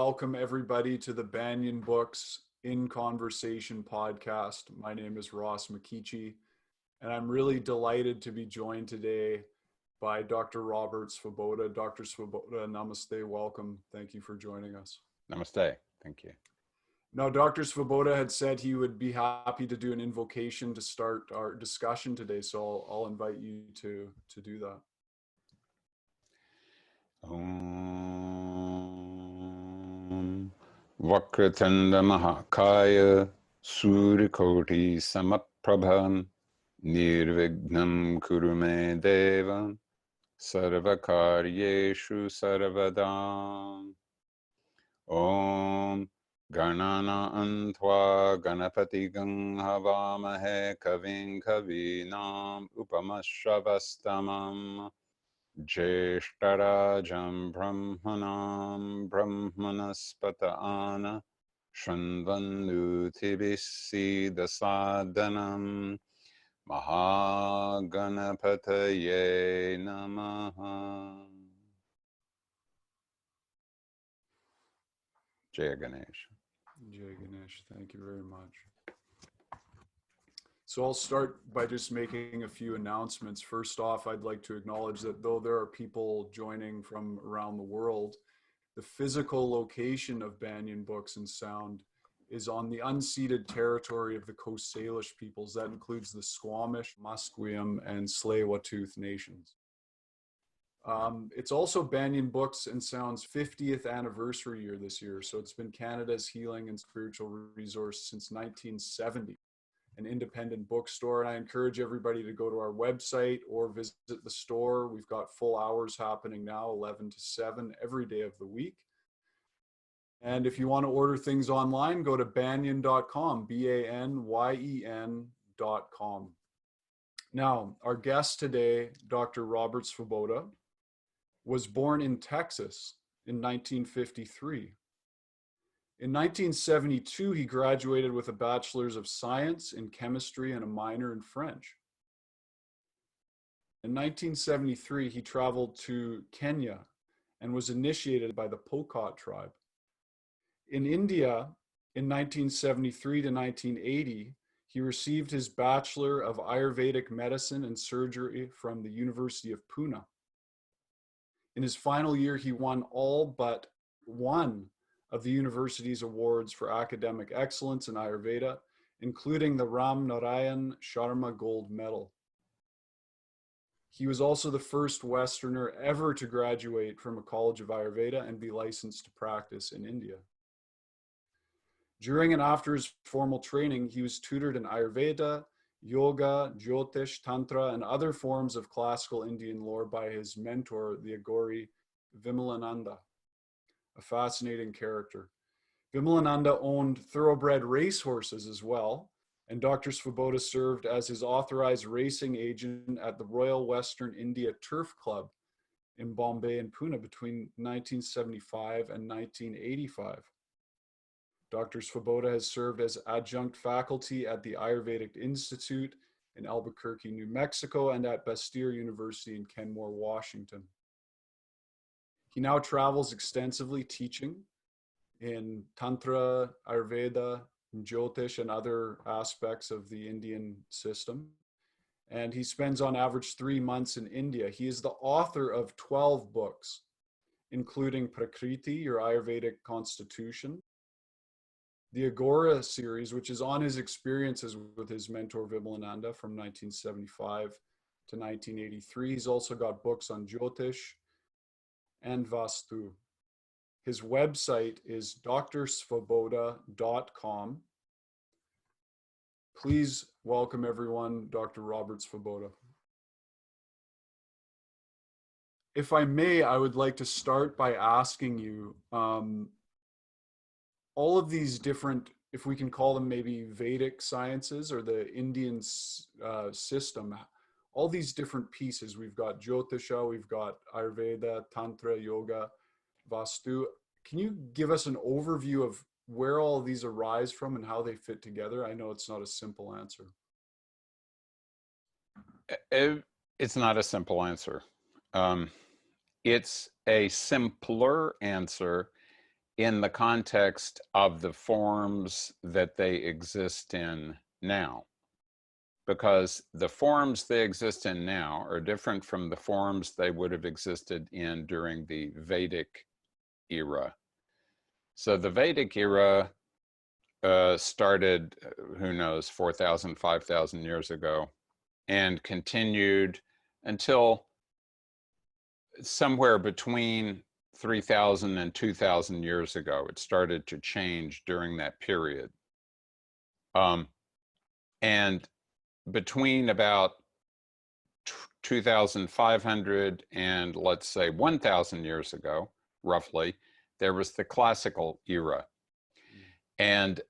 welcome everybody to the Banyen Books in Conversation podcast. My name is McKeachie, and I'm really delighted to be joined today by Dr. Robert Svoboda. Dr. Svoboda, namaste, welcome. Thank you for joining us. Namaste, thank you. Now, Dr. Svoboda had said he would be happy to do an invocation to start our discussion today, so I'll invite you to do that. Om Vakratanda Mahakaya Surikoti Samaprabhan Nirvignam Kurume Deva Sarvakaryeshu Sarvadam. Om Ganana Antva Ganapati Ganghavamahe Kavin Kavinam Upamashavastamam Jeshtarajam Brahmanam Brahmanaspatana Shanvanutibisi Dasadanam Mahaganapataye Namaha. Jaya Ganesh. Jai Ganesh, thank you very much. So I'll start by just making a few announcements. First off, I'd like to acknowledge that though there are people joining from around the world, the physical location of Banyen Books and Sound is on the unceded territory of the Coast Salish peoples. That includes the Squamish, Musqueam, and Tsleil-Waututh nations. It's also Banyen Books and Sound's 50th anniversary year this year. So it's been Canada's healing and spiritual resource since 1970, an independent bookstore. And I encourage everybody to go to our website or visit the store. We've got full hours happening now, 11 to 7 every day of the week. And if you want to order things online, go to banyen.com, banyen.com. Now, our guest today, Dr. Robert Svoboda, was born in Texas in 1953. In 1972, he graduated with a Bachelor's of Science in Chemistry and a minor in French. In 1973, he traveled to Kenya and was initiated by the Pokot tribe. In India, in 1973 to 1980, he received his Bachelor of Ayurvedic Medicine and Surgery from the University of Pune. In his final year, he won all but one of the university's awards for academic excellence in Ayurveda, including the Ram Narayan Sharma Gold Medal. He was also the first Westerner ever to graduate from a college of Ayurveda and be licensed to practice in India. During and after his formal training, he was tutored in Ayurveda, yoga, Jyotish, Tantra, and other forms of classical Indian lore by his mentor, the Aghori Vimalananda, a fascinating character. Vimalananda owned thoroughbred racehorses as well, and Dr. Svoboda served as his authorized racing agent at the Royal Western India Turf Club in Bombay and Pune between 1975 and 1985. Dr. Svoboda has served as adjunct faculty at the Ayurvedic Institute in Albuquerque, New Mexico, and at Bastyr University in Kenmore, Washington. He now travels extensively teaching in Tantra, Ayurveda, Jyotish, and other aspects of the Indian system. And he spends on average 3 months in India. He is the author of 12 books, including Prakriti, Your Ayurvedic Constitution, the Agora series, which is on his experiences with his mentor Vimalananda from 1975 to 1983. He's also got books on Jyotish and Vastu. His website is drsvoboda.com. Please welcome everyone, Dr. Robert Svoboda. If I may, I would like to start by asking you, all of these different, if we can call them maybe Vedic sciences or the Indian system, all these different pieces. We've got Jyotisha, we've got Ayurveda, Tantra, Yoga, Vastu. Can you give us an overview of where all of these arise from and how they fit together? I know it's not a simple answer. It's not a simple answer. It's a simpler answer in the context of the forms that they exist in now. Because the forms they exist in now are different from the forms they would have existed in during the Vedic era. So the Vedic era started, who knows, 4,000, 5,000 years ago, and continued until somewhere between 3,000 and 2,000 years ago. It started to change during that period. And between about 2,500 and let's say 1,000 years ago, roughly, there was the classical era. And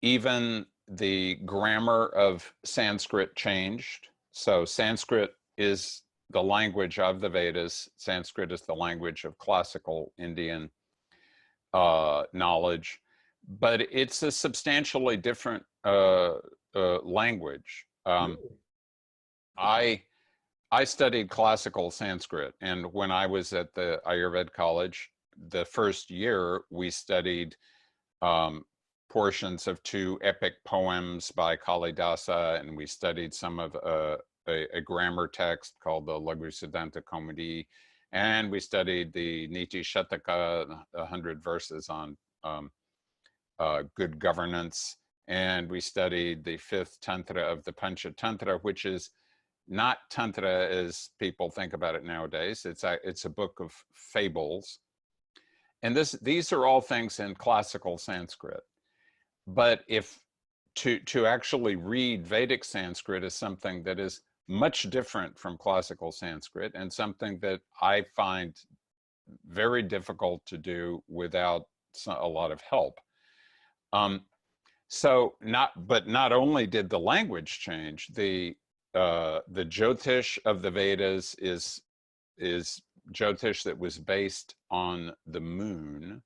even the grammar of Sanskrit changed. So Sanskrit is the language of the Vedas. Sanskrit is the language of classical Indian knowledge, but it's a substantially different language. I studied classical Sanskrit, and when I was at the Ayurveda college, the first year we studied portions of 2 epic poems by Kalidasa, and we studied some of a grammar text called the Laghu Siddhanta Kaumudi, and we studied the Niti Shataka, 100 verses on good governance, and we studied the 5th Tantra of the Pancha Tantra, which is not Tantra as people think about it nowadays. It's a book of fables. And these are all things in classical Sanskrit. But if to actually read Vedic Sanskrit is something that is much different from classical Sanskrit, and something that I find very difficult to do without a lot of help. But not only did the language change, the Jyotish of the Vedas is Jyotish that was based on the moon,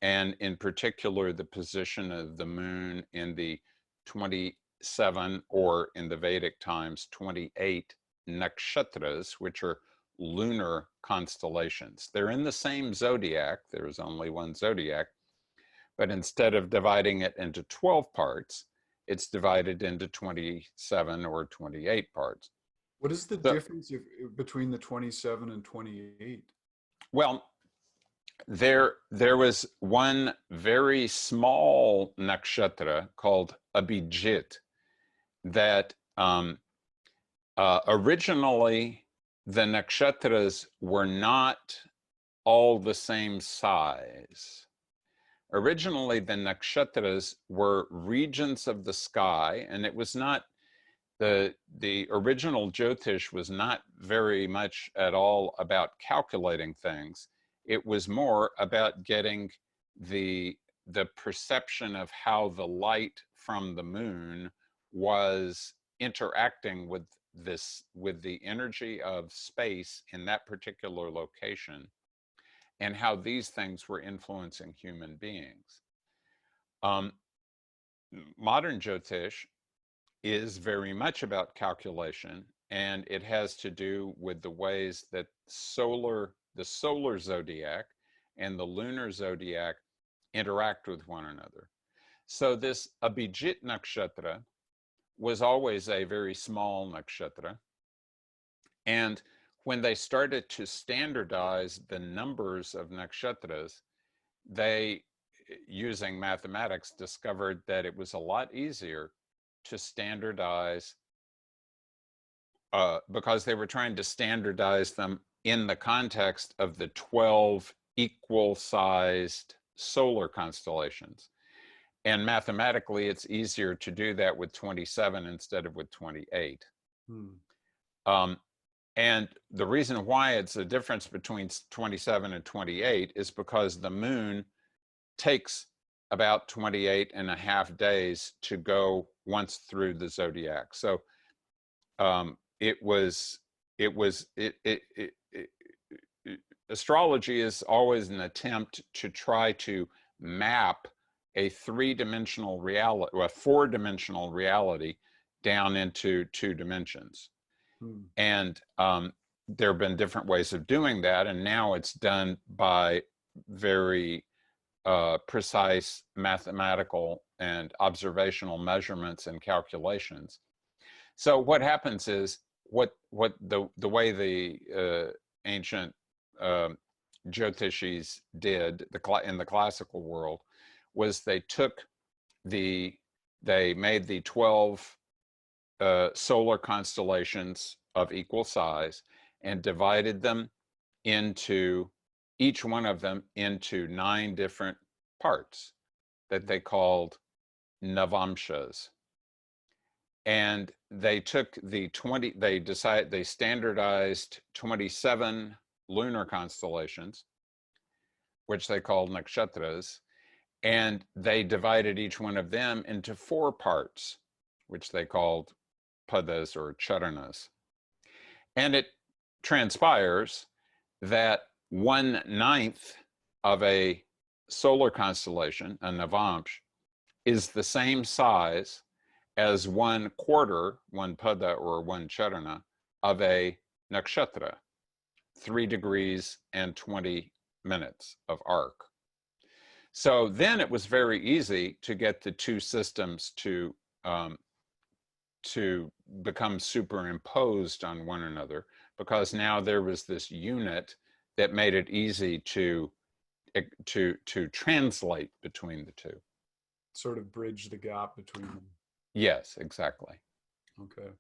and in particular the position of the moon in the 27, or in the Vedic times 28 nakshatras, which are lunar constellations. They're in the same zodiac. There is only one zodiac, but instead of dividing it into 12 parts, it's divided into 27 or 28 parts. What is the difference between the 27 and 28? Well, there was one very small nakshatra called Abhijit that originally the nakshatras were not all the same size. Originally, the nakshatras were regions of the sky, and it was not the original Jyotish was not very much at all about calculating things. It was more about getting the perception of how the light from the moon was interacting with the energy of space in that particular location, and how these things were influencing human beings. Modern Jyotish is very much about calculation, and it has to do with the ways that the solar zodiac and the lunar zodiac interact with one another. So this Abhijit nakshatra was always a very small nakshatra, and when they started to standardize the numbers of nakshatras, they, using mathematics, discovered that it was a lot easier to standardize, because they were trying to standardize them in the context of the 12 equal-sized solar constellations. And mathematically, it's easier to do that with 27 instead of with 28. And the reason why it's a difference between 27 and 28 is because the moon takes about 28 and a half days to go once through the zodiac. So astrology is always an attempt to try to map a 3-dimensional reality, or a 4-dimensional reality, down into 2 dimensions. And there have been different ways of doing that, and now it's done by very precise mathematical and observational measurements and calculations. So what happens is what the way the ancient Jyotishis did in the classical world was they made the 12 solar constellations of equal size and divided them into each one of them into 9 different parts that they called navamshas. And they took they standardized 27 lunar constellations, which they called nakshatras, and they divided each one of them into 4 parts, which they called padas or charanas. And it transpires that 1/9 of a solar constellation, a navamsh, is the same size as 1/4, 1 pada or 1 charana, of a nakshatra, 3 degrees and 20 minutes of arc. So then it was very easy to get the 2 systems to become superimposed on one another, because now there was this unit that made it easy to translate between the 2. Sort of bridge the gap between them. Yes, exactly. Okay.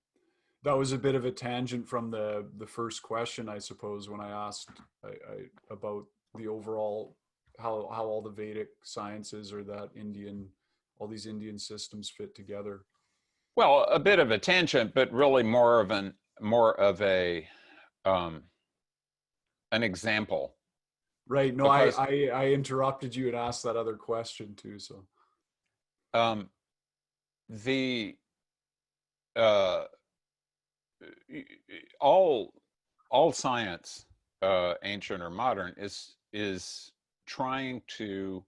That was a bit of a tangent from the first question, I suppose, when I asked about the overall, how all the Vedic sciences or all these Indian systems fit together. Well, a bit of a tangent, but really more of an example. Right. No, because I interrupted you and asked that other question too. So all science, ancient or modern, is trying to,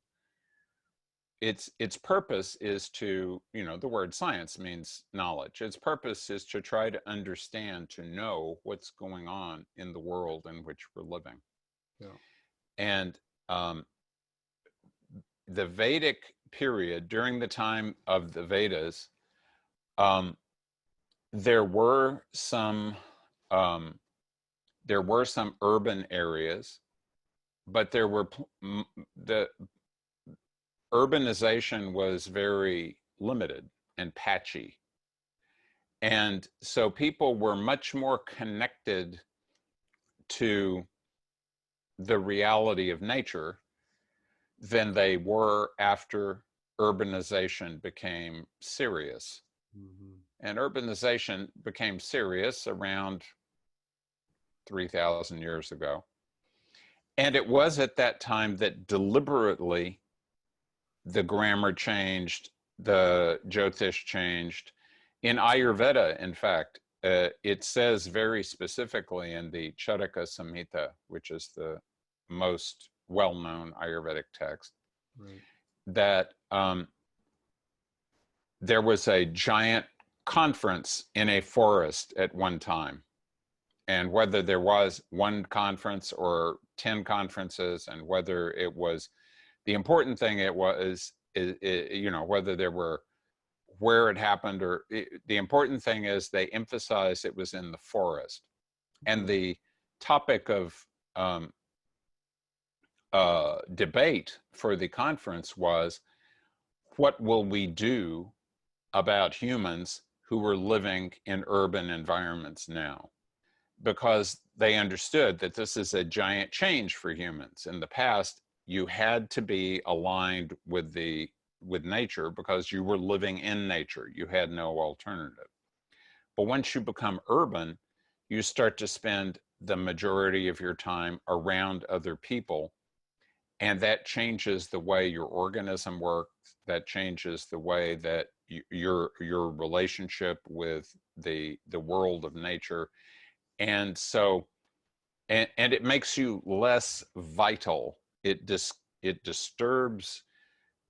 its purpose is to, the word science means knowledge. Its purpose is to try to understand, to know what's going on in the world in which we're living. Yeah. And the Vedic period, during the time of the Vedas, there were some urban areas, but the urbanization was very limited and patchy. And so people were much more connected to the reality of nature than they were after urbanization became serious. Mm-hmm. And urbanization became serious around 3,000 years ago. And it was at that time that deliberately the grammar changed, the Jyotish changed. In Ayurveda, in fact, it says very specifically in the Charaka Samhita, which is the most well-known Ayurvedic text, right, that there was a giant conference in a forest at one time. And whether there was one conference or 10 conferences, and whether it was, the important thing is whether there were, where it happened, or the important thing is they emphasized it was in the forest. And the topic of debate for the conference was, what will we do about humans who were living in urban environments now? Because they understood that this is a giant change for humans. In the past, you had to be aligned with nature because you were living in nature. You had no alternative. But once you become urban, you start to spend the majority of your time around other people. And that changes the way your organism works. That changes the way that your relationship with the world of nature. And so, and it makes you less vital. It disturbs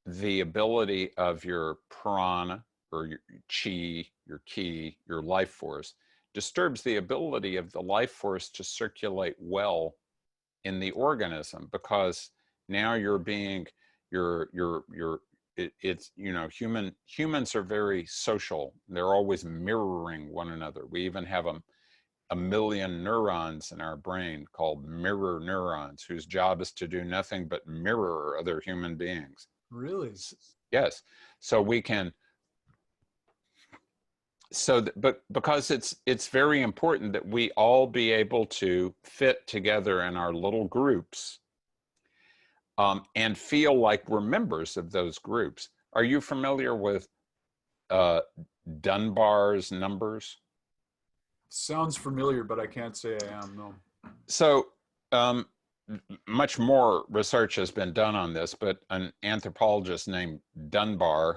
the ability of your prana, or your chi, your ki, your life force, disturbs the ability of the life force to circulate well in the organism, because now you're being It's, you know, humans are very social. They're always mirroring one another. We even have a million neurons in our brain called mirror neurons, whose job is to do nothing but mirror other human beings. Really? Yes. So we can, but because it's very important that we all be able to fit together in our little groups, and feel like we're members of those groups. Are you familiar with Dunbar's numbers? Sounds familiar, but I can't say I am, no. So much more research has been done on this, but an anthropologist named Dunbar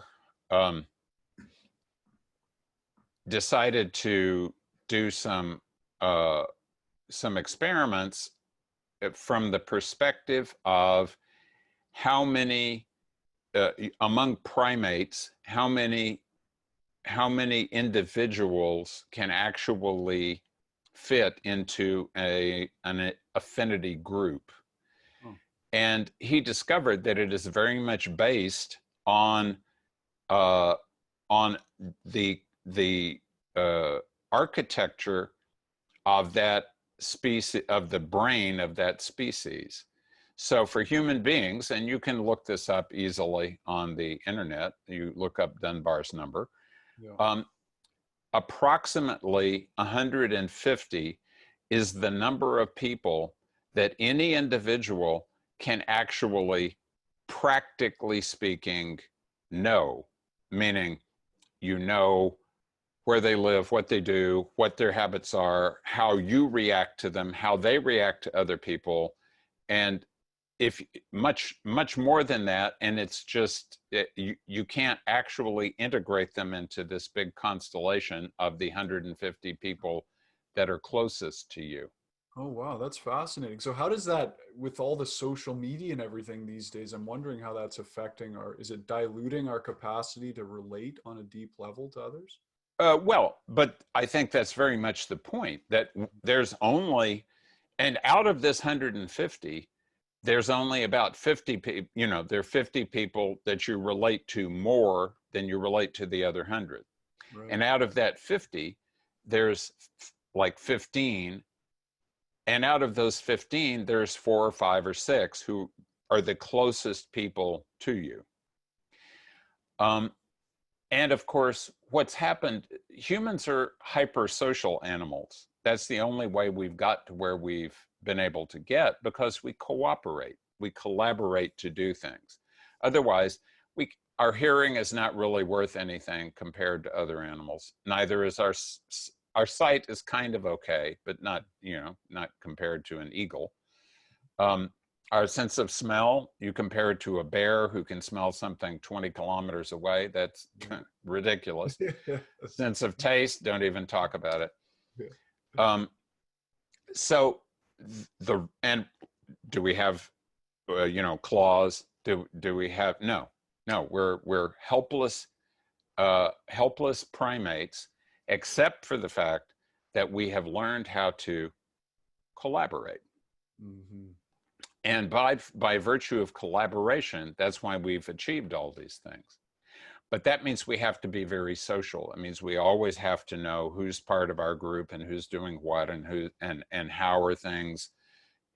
decided to do some experiments from the perspective of how many among primates, how many individuals can actually fit into an affinity group. Oh. And he discovered that it is very much based on the architecture of that species, of the brain of that species. So for human beings, and you can look this up easily on the internet, you look up Dunbar's number, yeah. Approximately 150 is the number of people that any individual can actually, practically speaking, know, meaning you know where they live, what they do, what their habits are, how you react to them, how they react to other people, and if much more than that. And it's just you can't actually integrate them into this big constellation of the 150 people that are closest to you. Oh wow, that's fascinating. So how does that, with all the social media and everything these days, I'm wondering how that's affecting is it diluting our capacity to relate on a deep level to others? Well, but I think that's very much the point, that there's only, and out of this 150, there's only about 50 people, you know, there are 50 people that you relate to more than you relate to the other 100. Right. And out of that 50, there's like 15. And out of those 15, there's 4 or 5 or 6 who are the closest people to you. And of course, what's happened, humans are hypersocial animals. That's the only way we've got to where we've been able to get, because we cooperate, we collaborate to do things. Otherwise, our hearing is not really worth anything compared to other animals. Neither is our sight is kind of okay, but not, you know, not compared to an eagle. Our sense of smell, you compare it to a bear who can smell something 20 kilometers away, that's ridiculous. Sense of taste, don't even talk about it. So and do we have you know, claws? Do we have, no, we're helpless primates, except for the fact that we have learned how to collaborate. Mm-hmm. And by virtue of collaboration, that's why we've achieved all these things. But that means we have to be very social. It means we always have to know who's part of our group and who's doing what, and how are things,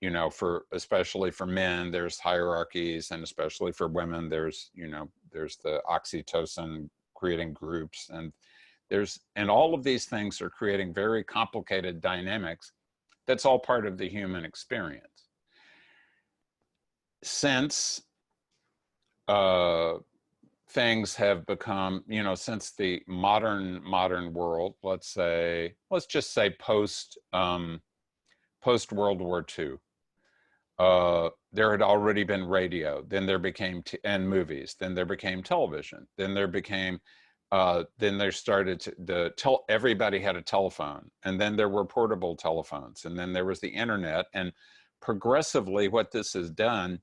you know, especially for men, there's hierarchies, and especially for women, there's the oxytocin creating groups, and all of these things are creating very complicated dynamics. That's all part of the human experience. Since things have become, you know, since the modern world, let's just say post World War II, there had already been radio, then there became and movies, then there became television, then there became everybody had a telephone, and then there were portable telephones, and then there was the internet. And progressively what this has done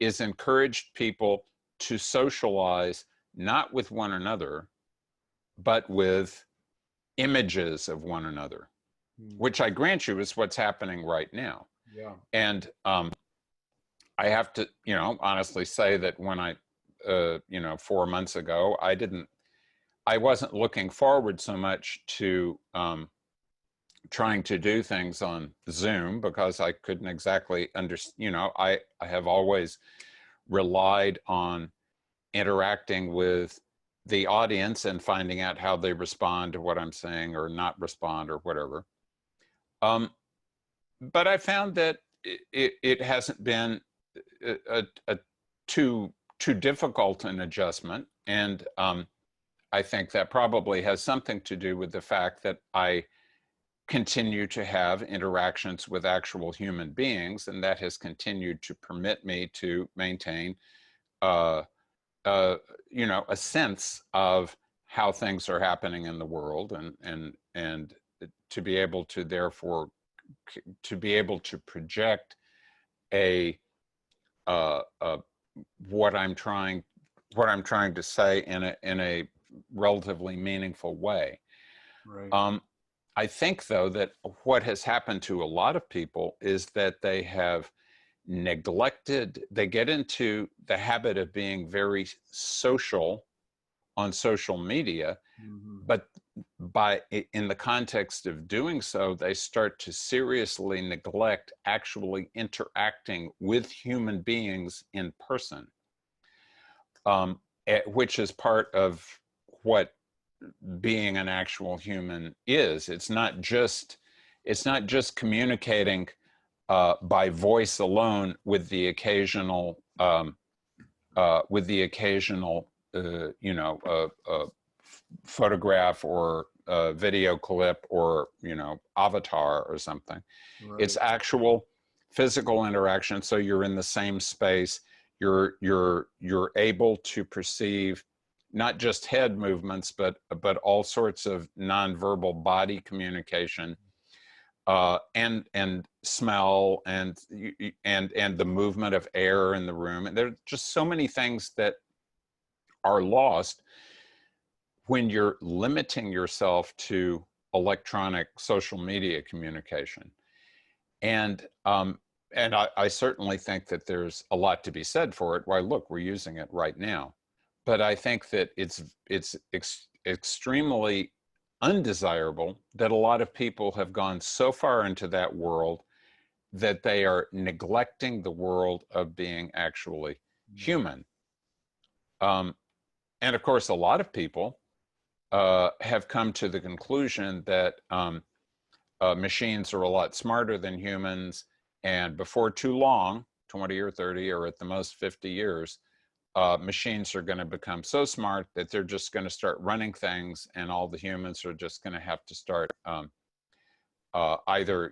is encouraged people to socialize, not with one another, but with images of one another, which I grant you is what's happening right now. Yeah. And I have to, honestly say that when I, 4 months ago, I wasn't looking forward so much to trying to do things on Zoom, because I couldn't exactly understand, I have always relied on interacting with the audience and finding out how they respond to what I'm saying or not respond or whatever. But I found that it hasn't been a too difficult an adjustment, and I think that probably has something to do with the fact that I continue to have interactions with actual human beings, and that has continued to permit me to maintain, a sense of how things are happening in the world, and to be able to therefore project a what I'm trying to say in a relatively meaningful way. Right. I think, though, that what has happened to a lot of people is that they have neglected, they get into the habit of being very social on social media, Mm-hmm. but in the context of doing so, they start to seriously neglect actually interacting with human beings in person, which is part of what being an actual human is. It's not just communicating by voice alone with the occasional photograph or video clip or avatar or something. Right. It's actual physical interaction. So you're in the same space. You're able to perceive not just head movements, but all sorts of nonverbal body communication, and smell, and the movement of air in the room. And there are just so many things that are lost when you're limiting yourself to electronic social media communication. And I certainly think that there's a lot to be said for it. Why, look, we're using it right now. But I think that it's extremely undesirable that a lot of people have gone so far into that world that they are neglecting the world of being actually human. And of course, a lot of people have come to the conclusion that machines are a lot smarter than humans, and before too long, 20 or 30 or at the most 50 years, machines are going to become so smart that they're just going to start running things, and all the humans are just going to have to start either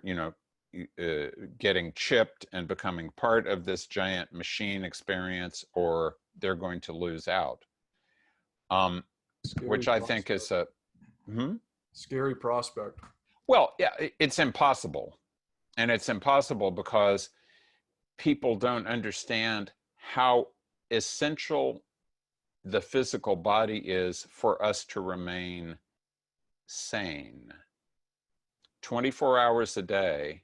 getting chipped and becoming part of this giant machine experience, or they're going to lose out. Which I think is a scary prospect. Well, yeah, it's impossible. And it's impossible because people don't understand how essential the physical body is for us to remain sane. 24 hours a day,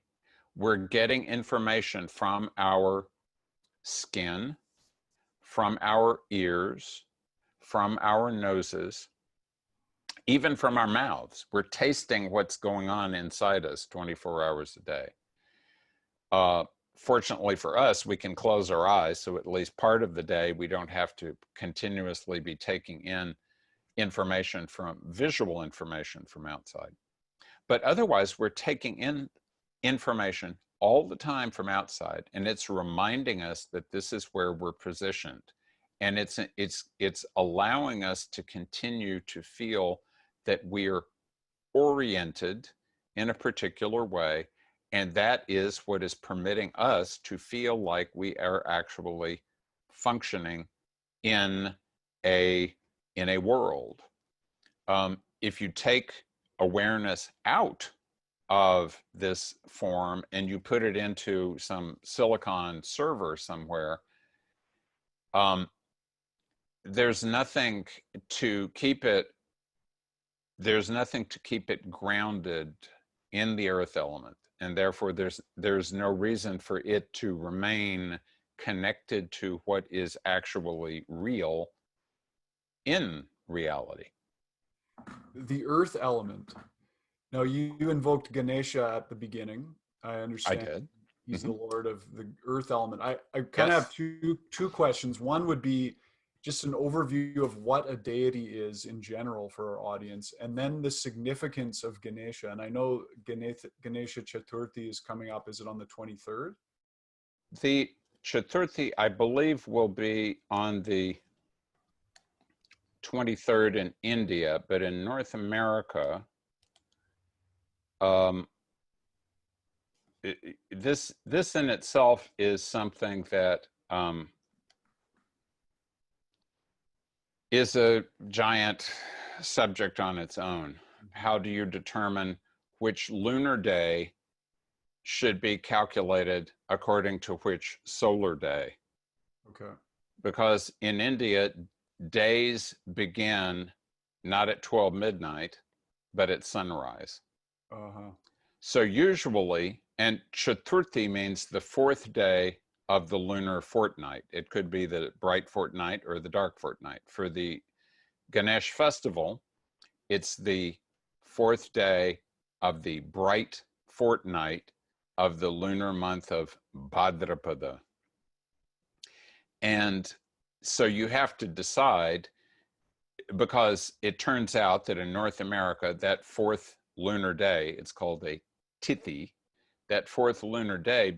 we're getting information from our skin, from our ears, from our noses, even from our mouths. We're tasting what's going on inside us 24 hours a day. Fortunately for us, we can close our eyes, so at least part of the day we don't have to continuously be taking in visual information from outside. But otherwise, we're taking in information all the time from outside, and it's reminding us that this is where we're positioned. And it's allowing us to continue to feel that we're oriented in a particular way, and that is what is permitting us to feel like we are actually functioning in a world. If you take awareness out of this form and you put it into some silicon server somewhere, there's nothing to keep it grounded in the earth element, and therefore there's no reason for it to remain connected to what is actually real in reality. The earth element. Now, you invoked Ganesha at the beginning. I I understand did. he's the lord of the earth element. I kind of Yes. have two questions. One would be just an overview of what a deity is in general for our audience, and then the significance of Ganesha. And I know Ganesha Chaturthi is coming up. Is it on the 23rd? The Chaturthi, I believe, will be on the 23rd in India, but in North America, this in itself is something that is a giant subject on its own. How do you determine which lunar day should be calculated according to which solar day? Okay. Because in India, days begin not at 12 midnight, but at sunrise. Uh-huh. So usually, and Chaturthi means the fourth day of the lunar fortnight. It could be the bright fortnight or the dark fortnight. For the Ganesh festival, it's the fourth day of the bright fortnight of the lunar month of Bhadrapada. And so you have to decide, because it turns out that in North America, that fourth lunar day, it's called a Tithi, that fourth lunar day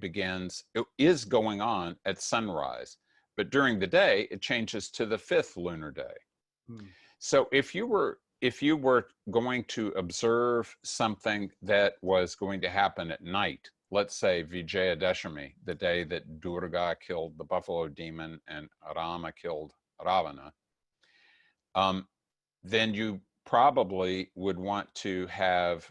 is going on at sunrise. But during the day, it changes to the fifth lunar day. So if you were going to observe something that was going to happen at night, let's say Vijayadashami, the day that Durga killed the buffalo demon and Rama killed Ravana, then you probably would want to have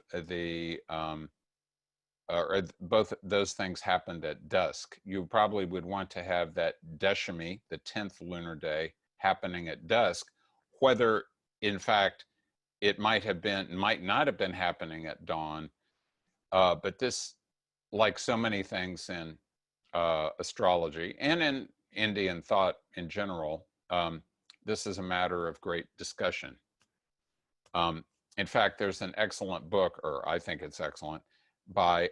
or both those things happened at dusk. You probably would want to have that Dashami, the 10th lunar day, happening at dusk, whether in fact it might not have been happening at dawn. But this, like so many things in astrology and in Indian thought in general, this is a matter of great discussion. In fact, there's an excellent book, or I think it's excellent, by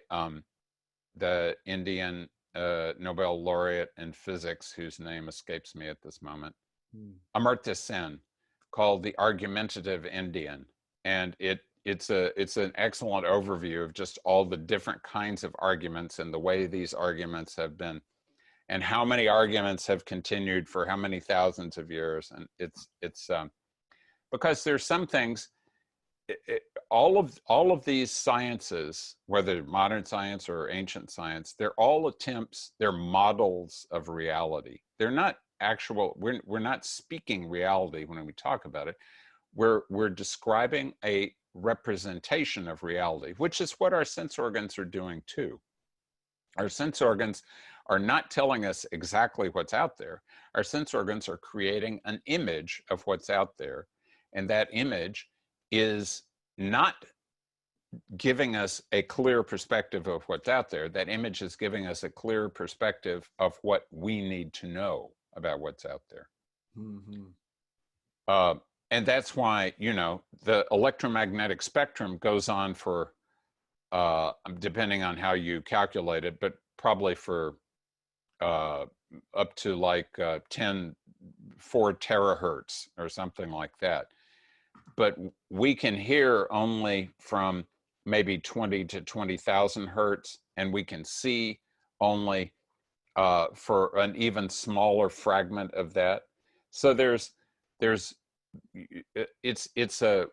the Indian Nobel laureate in physics, whose name escapes me at this moment, Amartya Sen, called The Argumentative Indian. And it's an excellent overview of just all the different kinds of arguments and the way these arguments have been, and how many arguments have continued for how many thousands of years. And it's because there's some things, all of these sciences, whether modern science or ancient science, they're all attempts, they're models of reality. They're not actual, we're not speaking reality when we talk about it. We're describing a representation of reality, which is what our sense organs are doing too. Our sense organs are not telling us exactly what's out there. Our sense organs are creating an image of what's out there, and that image is not giving us a clear perspective of what's out there. That image is giving us a clear perspective of what we need to know about what's out there. And that's why, the electromagnetic spectrum goes on for, depending on how you calculate it, but probably for up to like 4 terahertz or something like that. But we can hear only from maybe 20 to 20,000 hertz, and we can see only for an even smaller fragment of that. So it's a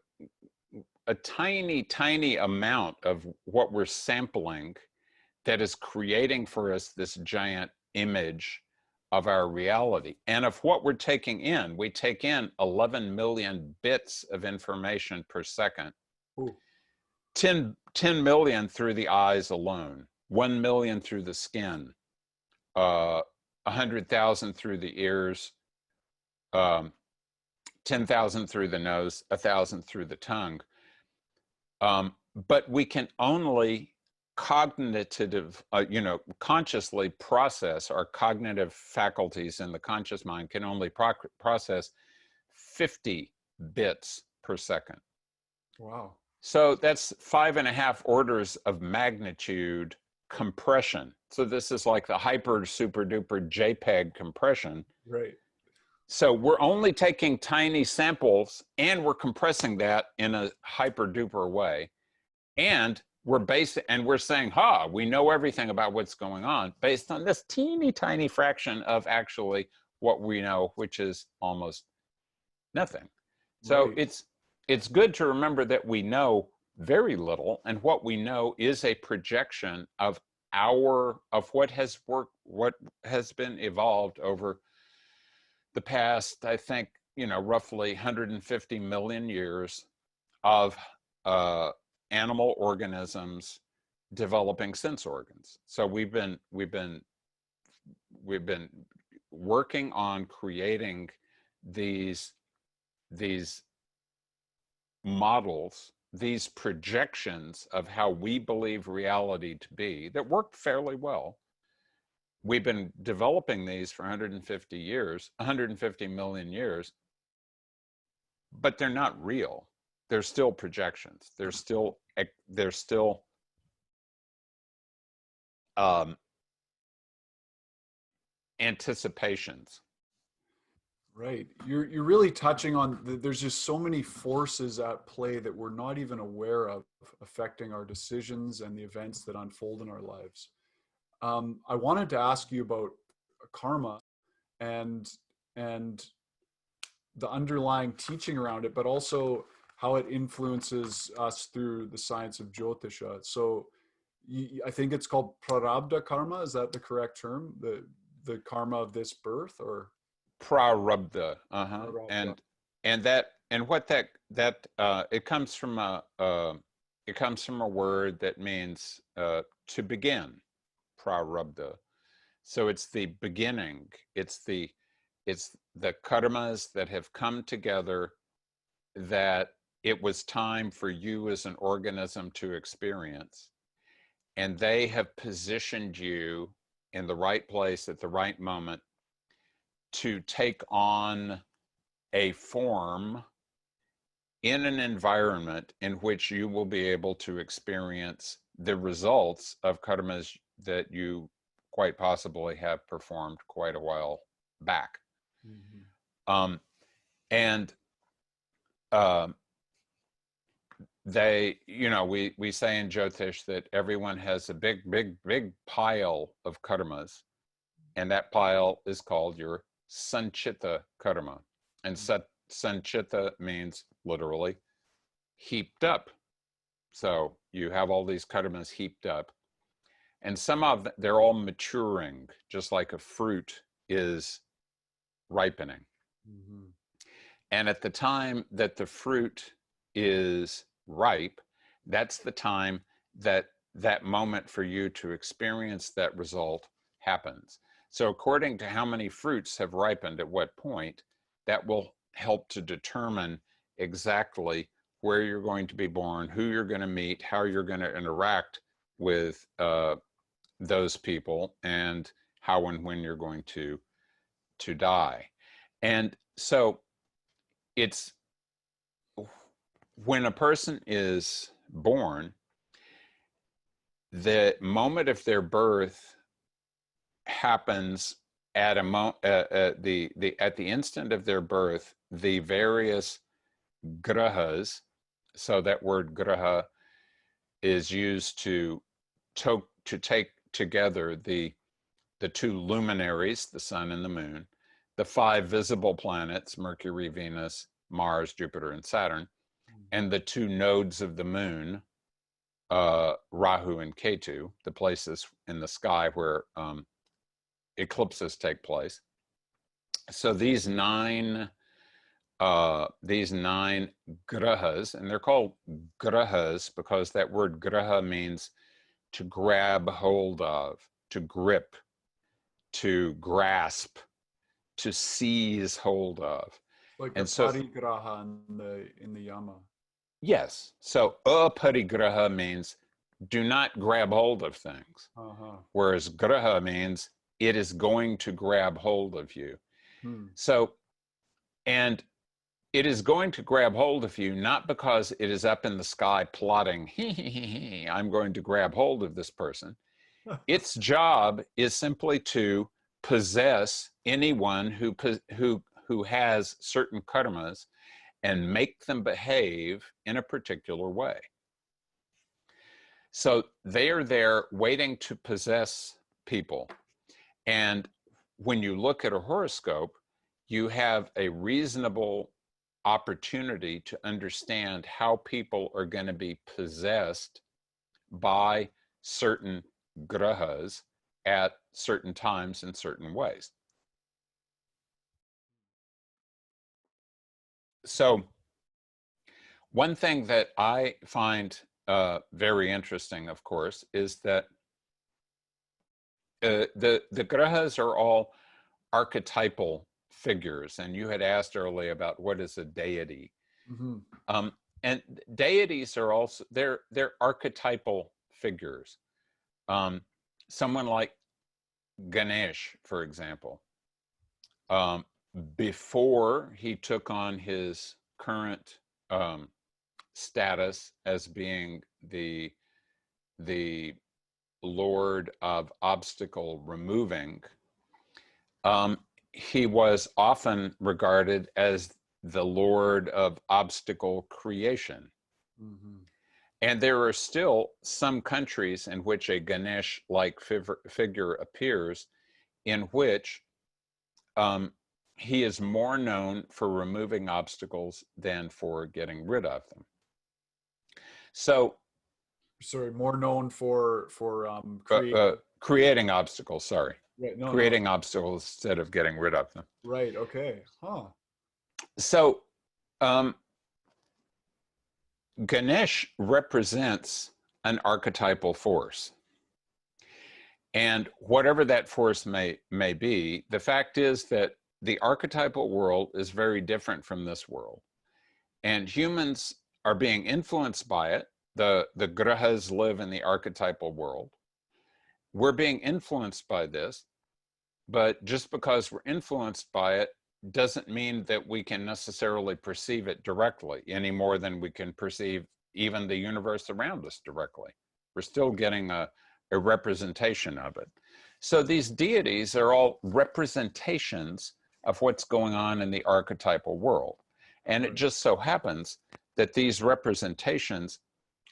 tiny amount of what we're sampling that is creating for us this giant image of our reality. And of what we're taking in, we take in 11 million bits of information per second. Ooh. 10 million through the eyes alone, 1 million through the skin, 100,000 through the ears, 10,000 through the nose, 1,000 through the tongue. But we can only cognitive, consciously process, our cognitive faculties in the conscious mind can only process 50 bits per second. Wow. So that's 5.5 orders of magnitude compression. So this is like the hyper super duper JPEG compression. Right. So we're only taking tiny samples and we're compressing that in a hyper duper way. And we're saying, we know everything about what's going on based on this teeny tiny fraction of actually what we know, which is almost nothing. So Right. it's good to remember that we know very little, and what we know is a projection of what has worked, what has been evolved over the past, I think, roughly 150 million years of animal organisms developing sense organs. So we've been working on creating these models, these projections of how we believe reality to be that work fairly well. We've been developing these for 150 years, 150 million years, but they're not real. They're still projections. They're still anticipations. Right. You're really touching on there's just so many forces at play that we're not even aware of affecting our decisions and the events that unfold in our lives. I wanted to ask you about karma and the underlying teaching around it, but also how it influences us through the science of Jyotisha. So I think it's called prarabdha karma. Is that the correct term? The karma of this birth, or Prarabdha, prarabdha? and what that it comes from a word that means to begin, prarabdha. So it's the beginning. It's the karmas that have come together that it was time for you as an organism to experience, and they have positioned you in the right place at the right moment to take on a form in an environment in which you will be able to experience the results of karmas that you quite possibly have performed quite a while back. Mm-hmm. And they, we say in Jyotish that everyone has a big pile of karmas, and that pile is called your sanchita karma. And sanchita means literally heaped up. So you have all these karmas heaped up, and some of them, they're all maturing, just like a fruit is ripening. Mm-hmm. And at the time that the fruit is ripe, that's the time that moment for you to experience that result happens. So according to how many fruits have ripened at what point, that will help to determine exactly where you're going to be born, who you're going to meet, how you're going to interact with those people, and how and when you're going to die. And so it's when a person is born, the moment of their birth happens at at the instant of their birth. The various grahas, so that word graha is used to take together the two luminaries, the sun and the moon, the 5 visible planets, Mercury, Venus, Mars, Jupiter, and Saturn, and the 2 nodes of the moon, Rahu and Ketu, the places in the sky where eclipses take place. So these 9 grahas, and they're called grahas because that word graha means to grab hold of, to grip, to grasp, to seize hold of. Like the And so parigraha in the yama. yes, so aparigraha means do not grab hold of things. Whereas graha means it is going to grab hold of you. So, and it is going to grab hold of you, not because it is up in the sky plotting, I'm going to grab hold of this person. Its job is simply to possess anyone who has certain karmas and make them behave in a particular way. So they are there waiting to possess people. And when you look at a horoscope, you have a reasonable opportunity to understand how people are going to be possessed by certain grahas at certain times in certain ways. So one thing that I find very interesting, of course, is that the grahas are all archetypal figures. And you had asked earlier about what is a deity. And deities are also, they're archetypal figures. Someone like Ganesh, for example, before he took on his current status as being the Lord of obstacle removing, he was often regarded as the Lord of obstacle creation. And there are still some countries in which a Ganesh-like figure appears, in which he is more known for removing obstacles than for getting rid of them. So, sorry, more known for creating obstacles. Sorry, creating obstacles instead of getting rid of them. Right. Okay. So, Ganesh represents an archetypal force. And whatever that force may be, the fact is that the archetypal world is very different from this world. And humans are being influenced by it. The grahas live in the archetypal world. We're being influenced by this, but just because we're influenced by it doesn't mean that we can necessarily perceive it directly any more than we can perceive even the universe around us directly. We're still getting a representation of it. So these deities are all representations of what's going on in the archetypal world. And it just so happens that these representations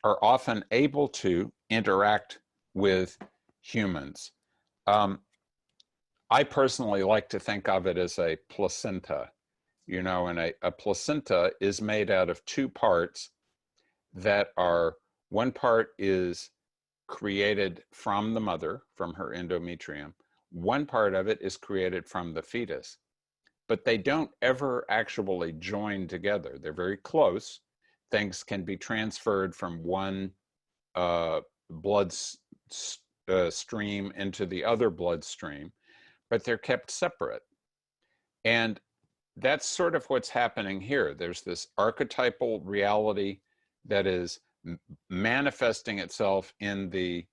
are often able to interact with humans. I personally like to think of it as a placenta, you know, and a placenta is made out of two parts that are, one part is created from the mother, from her endometrium. One part of it is created from the fetus, but they don't ever actually join together. They're very close. Things can be transferred from one blood stream into the other bloodstream, but they're kept separate. And that's sort of what's happening here. There's this archetypal reality that is manifesting itself in the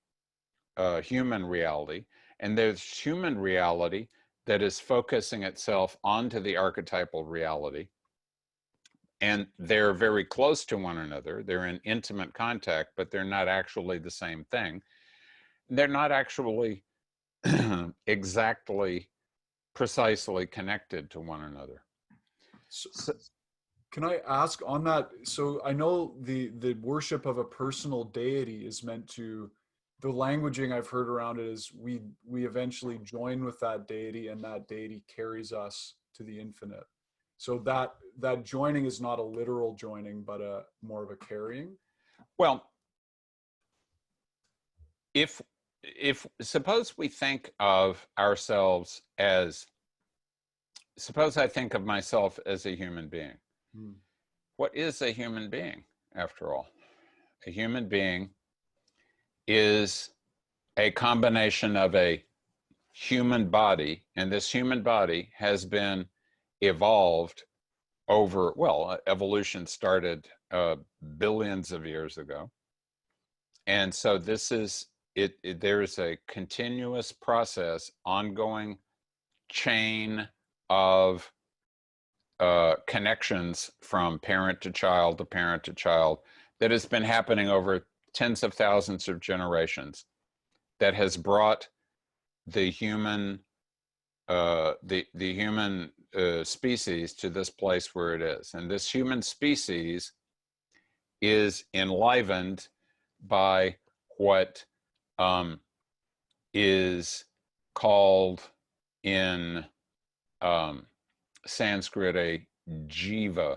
human reality, and there's human reality that is focusing itself onto the archetypal reality, and they're very close to one another. They're in intimate contact, but they're not actually the same thing. They're not actually exactly, precisely connected to one another. So, can I ask on that? So I know the worship of a personal deity is meant to, the languaging I've heard around it is we eventually join with that deity, and that deity carries us to the infinite. So that joining is not a literal joining, but a more of a carrying. Well, if suppose we think of ourselves as, suppose I think of myself as a human being. What is a human being, after all? A human being is a combination of a human body, and this human body has been evolved over, well, evolution started billions of years ago. And so this is it. There's a continuous process, ongoing chain of connections from parent to child to parent to child that has been happening over tens of thousands of generations, that has brought the human species to this place where it is. And this human species is enlivened by what is called in Sanskrit a jiva.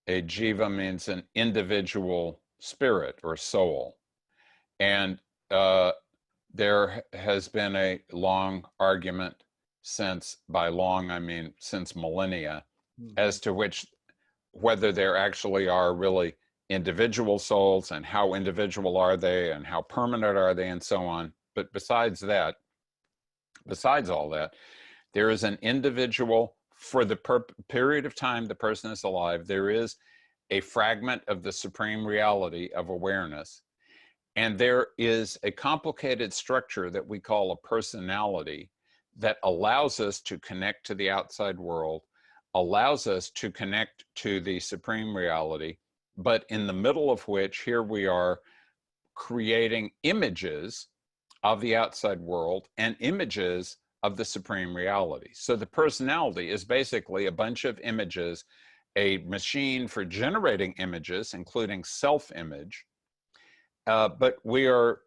A jiva means an individual spirit or soul. And there has been a long argument since, by long I mean since millennia, as to whether there actually are really individual souls, and how individual are they, and how permanent are they, and so on. But besides all that, there is an individual, for the period of time the person is alive, there is a fragment of the supreme reality of awareness. And there is a complicated structure that we call a personality that allows us to connect to the outside world, allows us to connect to the supreme reality, but in the middle of which, here we are creating images of the outside world and images of the supreme reality. So the personality is basically a bunch of images, a machine for generating images, including self-image. But we're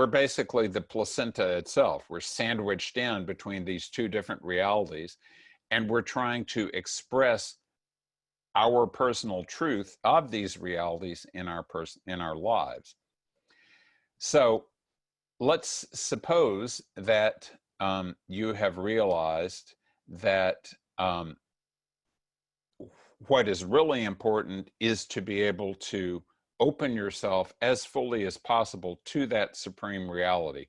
basically the placenta itself. We're sandwiched in between these two different realities, and we're trying to express our personal truth of these realities in our lives. So let's suppose that you have realized that what is really important is to be able to open yourself as fully as possible to that supreme reality,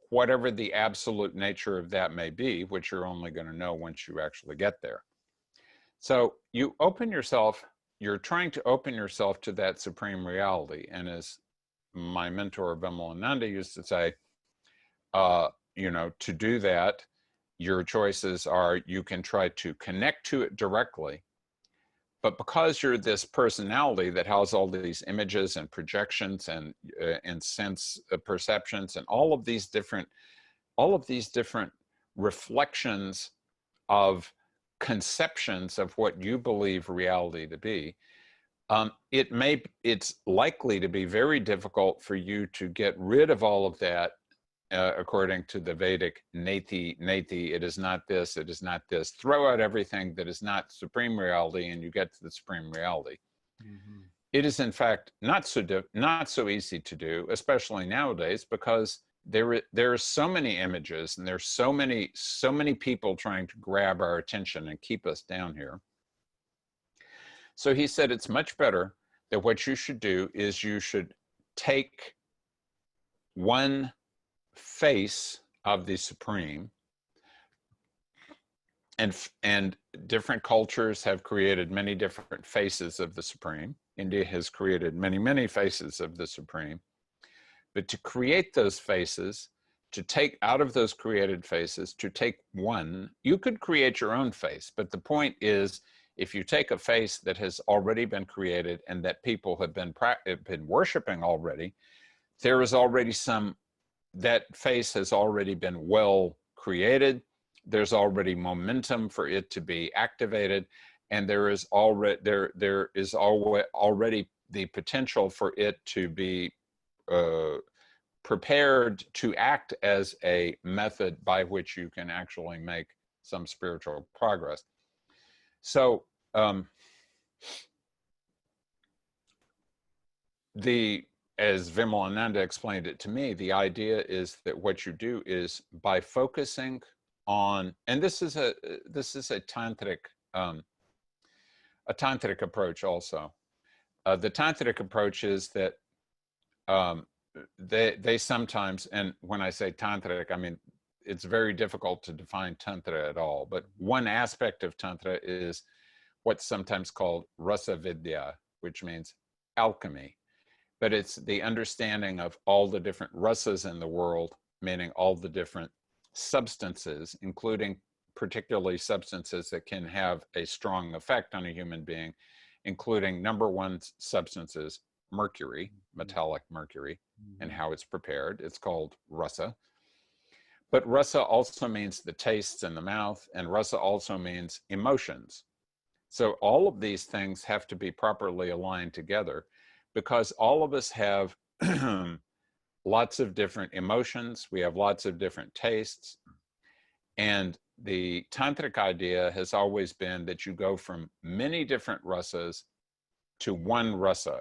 whatever the absolute nature of that may be, which you're only going to know once you actually get there. So you open yourself, you're trying to open yourself to that supreme reality. And as my mentor Vimalananda used to say, to do that, your choices are, you can try to connect to it directly, but because you're this personality that has all these images and projections and sense perceptions and all of these different reflections of conceptions of what you believe reality to be, it's likely to be very difficult for you to get rid of all of that. According to the Vedic neti, it is not this, it is not this. Throw out everything that is not supreme reality and you get to the supreme reality. Mm-hmm. It is in fact not so easy to do, especially nowadays, because there are so many images and there's so many people trying to grab our attention and keep us down here. So he said it's much better that what you should do is you should take one face of the supreme, and different cultures have created many different faces of the supreme. India has created many faces of the supreme. But to create those faces, to take out of those created faces, to take one, you could create your own face. But the point is, if you take a face that has already been created and that people have been worshiping already, there is already that face has already been well created. There's already momentum for it to be activated, and there is already the potential for it to be prepared to act as a method by which you can actually make some spiritual progress. So as Vimalananda explained it to me, the idea is that what you do is, by focusing on, and this is a tantric approach also. The tantric approach is that they sometimes, and when I say tantric, I mean it's very difficult to define tantra at all. But one aspect of tantra is what's sometimes called rasa vidya, which means alchemy, but it's the understanding of all the different rasas in the world, meaning all the different substances, including particularly substances that can have a strong effect on a human being, including number one substances, mercury, metallic mercury, and how it's prepared. It's called rasa. But rasa also means the tastes in the mouth, and rasa also means emotions. So all of these things have to be properly aligned together, because all of us have lots of different emotions. We have lots of different tastes. And the tantric idea has always been that you go from many different rasas to one rasa.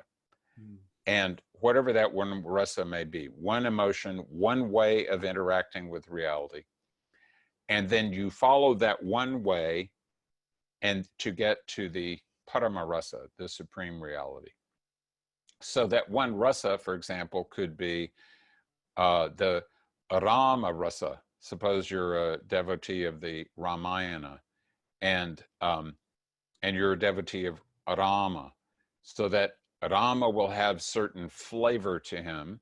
And whatever that one rasa may be, one emotion, one way of interacting with reality. And then you follow that one way and to get to the parama rasa, the supreme reality. So that one rasa, for example, could be the Rama rasa. Suppose you're a devotee of the Ramayana, and you're a devotee of Rama, so that Rama will have certain flavor to him,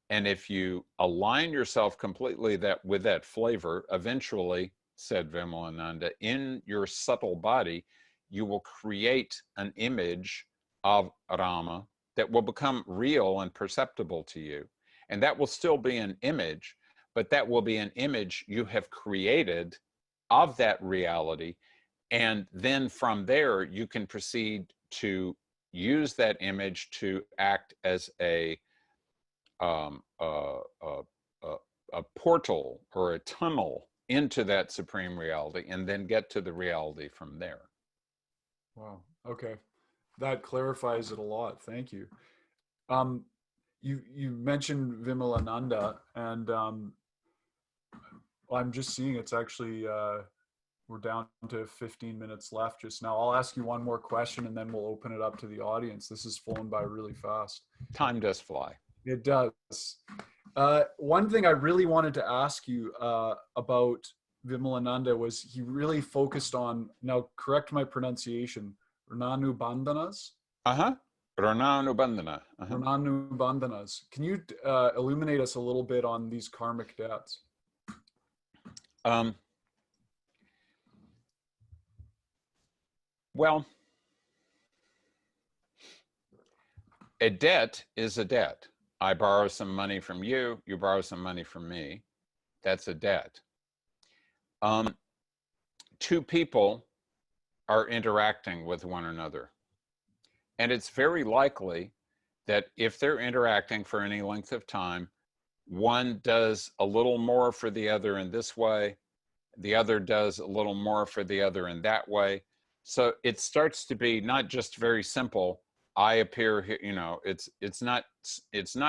and if you align yourself completely with that flavor, eventually, said Vimalananda, in your subtle body, you will create an image of Rama that will become real and perceptible to you. And that will still be an image, but that will be an image you have created of that reality. And then from there, you can proceed to use that image to act as a portal or a tunnel into that supreme reality, and then get to the reality from there. Wow. Okay. That clarifies it a lot. Thank you. You mentioned Vimalananda, and I'm just seeing it's actually we're down to 15 minutes left just now. I'll ask you one more question and then we'll open it up to the audience. This has flown by really fast. Time does fly. It does. One thing I really wanted to ask you about Vimalananda was he really focused on, now correct my pronunciation, Rananubandhanas? Rananubandhana. Rananubandhanas. Can you illuminate us a little bit on these karmic debts? Well, a debt is a debt. I borrow some money from you, you borrow some money from me. That's a debt. Two people are interacting with one another. And it's very likely that if they're interacting for any length of time, one does a little more for the other in this way, the other does a little more for the other in that way. So it starts to be not just very simple, I appear here, you know, it's not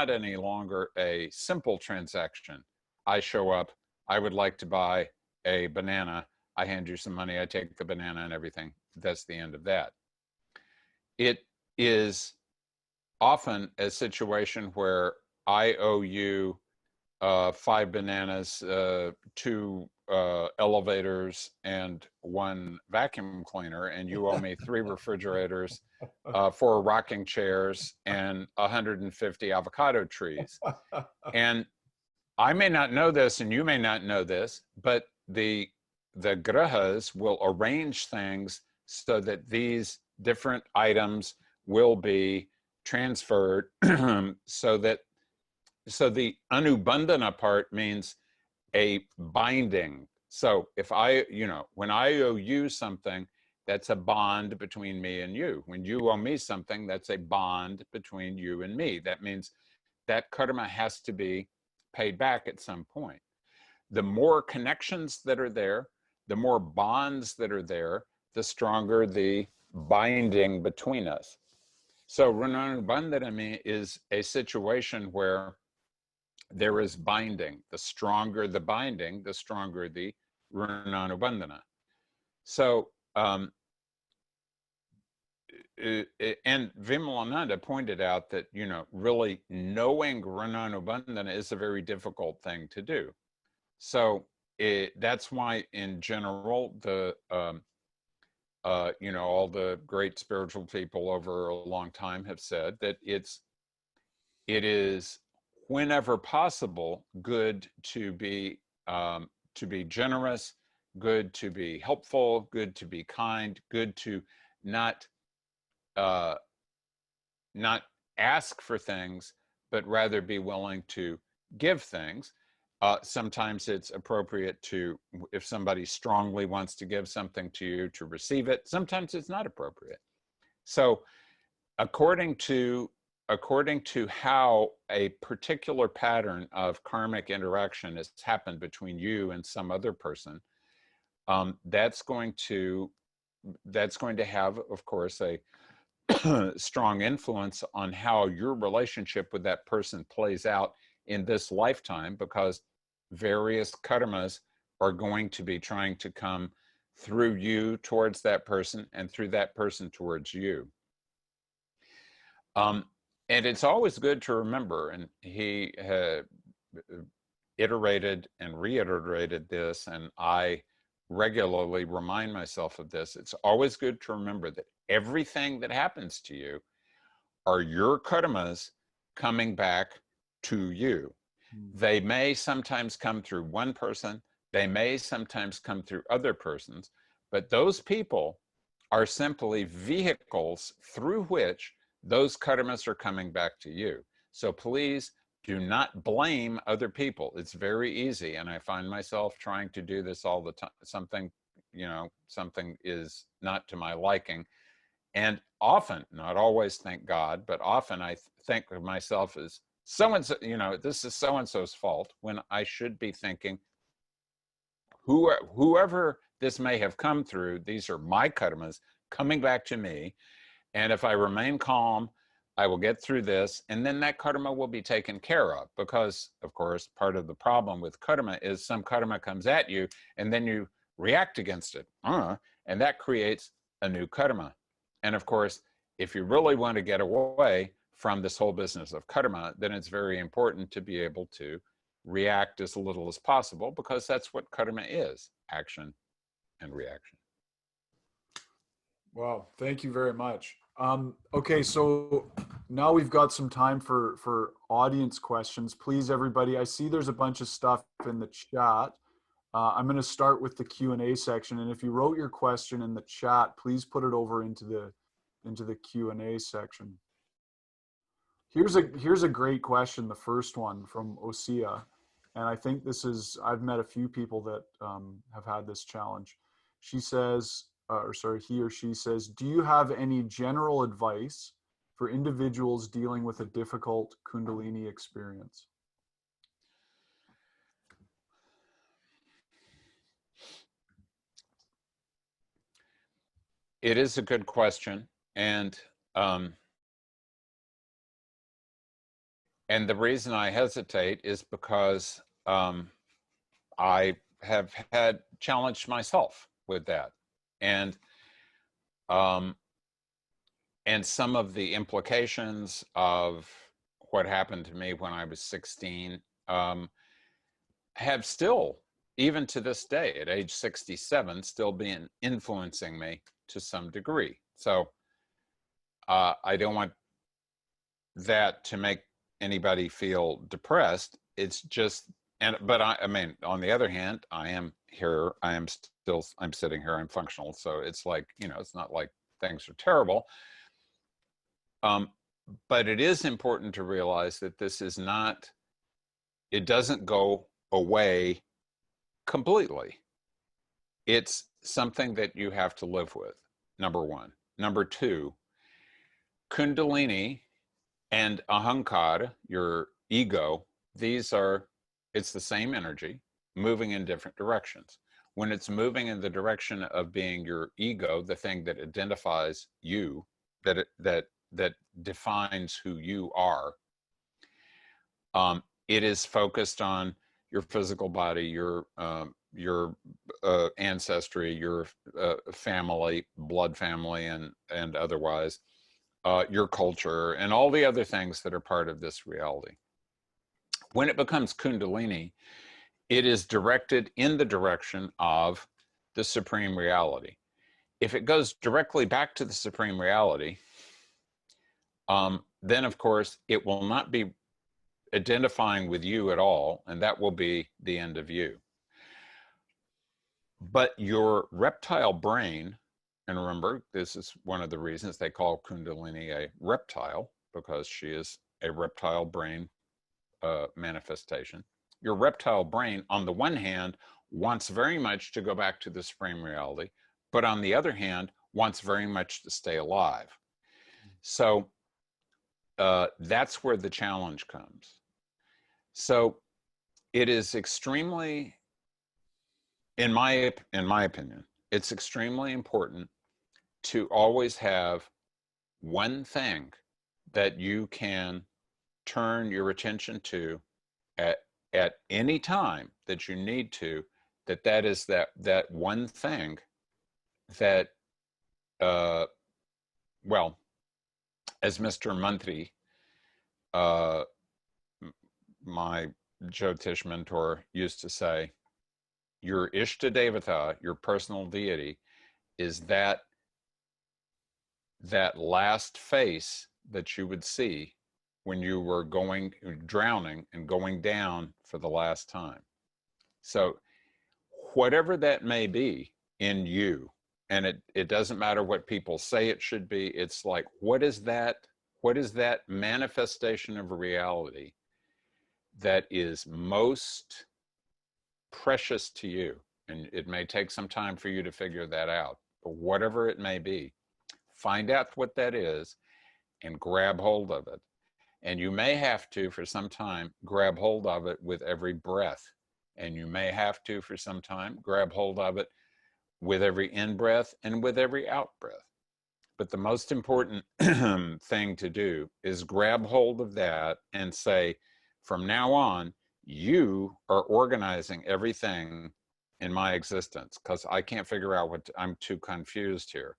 any longer a simple transaction. I show up, I would like to buy a banana, I hand you some money, I take the banana and everything. That's the end of that. It is often a situation where I owe you 5 bananas, 2 elevators, and 1 vacuum cleaner, and you owe me 3 refrigerators, 4 rocking chairs, and 150 avocado trees. And I may not know this, and you may not know this, but the grahas will arrange things so that these different items will be transferred so the anubandhana part means a binding. So if when I owe you something, that's a bond between me and you. When you owe me something, that's a bond between you and me. That means that karma has to be paid back at some point. The more connections that are there, the more bonds that are there, the stronger the binding between us. So Rananubandhana is a situation where there is binding. The stronger the binding, the stronger the Rananubandhana. So, and Vimalananda pointed out that, really knowing Rananubandhana is a very difficult thing to do. So that's why in general, the you know, all the great spiritual people over a long time have said that it is whenever possible good to be generous, good to be helpful, good to be kind, good to not not ask for things, but rather be willing to give things. Sometimes it's appropriate to, if somebody strongly wants to give something to you, to receive it. Sometimes it's not appropriate. So according to how a particular pattern of karmic interaction has happened between you and some other person, that's going to have, of course, a strong influence on how your relationship with that person plays out in this lifetime, because various karmas are going to be trying to come through you towards that person and through that person towards you. And it's always good to remember, and he had iterated and reiterated this, and I regularly remind myself of this. It's always good to remember that everything that happens to you are your karmas coming back to you. They may sometimes come through one person, they may sometimes come through other persons, but those people are simply vehicles through which those karmas are coming back to you. So please do not blame other people. It's very easy, and I find myself trying to do this all the time. Something is not to my liking, and often, not always, thank God, but often I think of myself as so-and-so, this is so-and-so's fault, when I should be thinking, whoever this may have come through, these are my karmas coming back to me. And if I remain calm, I will get through this, and then that karma will be taken care of. Because, of course, part of the problem with karma is some karma comes at you, and then you react against it. And that creates a new karma. And of course, if you really want to get away from this whole business of karma, then it's very important to be able to react as little as possible, because that's what karma is: action and reaction. Wow, thank you very much. Okay, so now we've got some time for audience questions. Please, everybody, I see there's a bunch of stuff in the chat. I'm going to start with the Q&A section, and if you wrote your question in the chat, please put it over into the Q&A section. Here's a great question, the first one from Osea, and I think I've met a few people that have had this challenge. She says, he or she says, do you have any general advice for individuals dealing with a difficult Kundalini experience? It is a good question, and the reason I hesitate is because I have had challenged myself with that, and some of the implications of what happened to me when I was 16 have still, even to this day, at age 67, still been influencing me to some degree. So I don't want that to make anybody feel depressed. It's just, but I mean, on the other hand, I am here, I'm sitting here, I'm functional. So it's like, it's not like things are terrible. But it is important to realize that this is not, it doesn't go away completely. It's something that you have to live with, number one. Number two, Kundalini and Ahankara, your ego, it's the same energy moving in different directions. When it's moving in the direction of being your ego, the thing that identifies you, that defines who you are, it is focused on your physical body, your ancestry, your family, blood family, and otherwise, your culture, and all the other things that are part of this reality. When it becomes Kundalini, it is directed in the direction of the supreme reality. if it goes directly back to the supreme reality, then of course it will not be identifying with you at all, and that will be the end of you. But your reptile brain, and remember, this is one of the reasons they call Kundalini a reptile, because she is a reptile brain manifestation. Your reptile brain, on the one hand, wants very much to go back to the supreme reality, but on the other hand, wants very much to stay alive. So that's where the challenge comes. So it is extremely, in my opinion, it's extremely important to always have one thing that you can turn your attention to at any time that you need to, that is that one thing that, well, as Mr. Mantri, my Jyotish mentor, used to say, your Ishta Devata, your personal deity, is that last face that you would see when you were drowning and going down for the last time. So whatever that may be in you, and it doesn't matter what people say it should be, it's like, what is that manifestation of reality that is most precious to you? And it may take some time for you to figure that out, but whatever it may be, find out what that is and grab hold of it. And you may have to, for some time, grab hold of it with every breath. And you may have to, for some time, grab hold of it with every in-breath and with every out-breath. But the most important thing to do is grab hold of that and say, from now on, you are organizing everything in my existence, because I can't figure out I'm too confused here.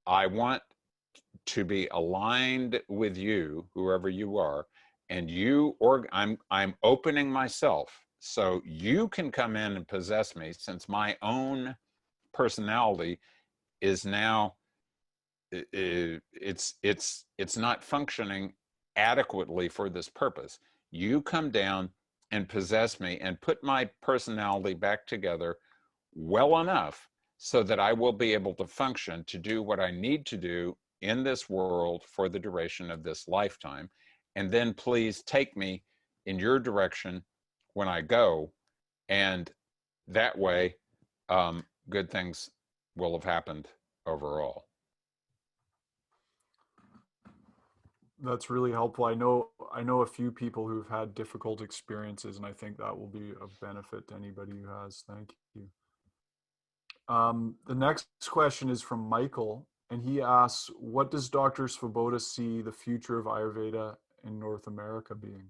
I want to be aligned with you, whoever you are, and I'm opening myself so you can come in and possess me, since my own personality is now it's not functioning adequately for this purpose. You come down and possess me and put my personality back together well enough so that I will be able to function to do what I need to do in this world for the duration of this lifetime. And then please take me in your direction when I go. And that way, good things will have happened overall. That's really helpful. I know a few people who've had difficult experiences, and I think that will be of benefit to anybody who has. Thank you. The next question is from Michael, and he asks, what does Dr. Svoboda see the future of Ayurveda in North America being?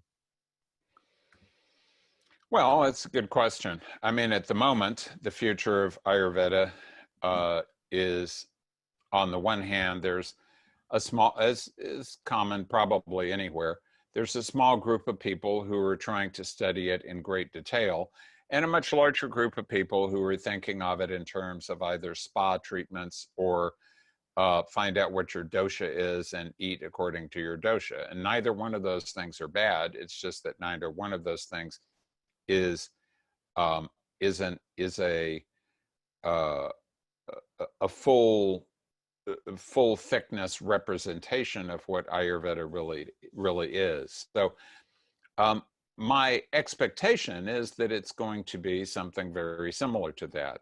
Well, it's a good question. I mean, at the moment, the future of Ayurveda is, on the one hand, there's a small, as is common probably anywhere, there's a small group of people who are trying to study it in great detail, and a much larger group of people who are thinking of it in terms of either spa treatments or find out what your dosha is and eat according to your dosha. And neither one of those things are bad. It's just that neither one of those things is a full thickness representation of what Ayurveda really is. So my expectation is that it's going to be something very similar to that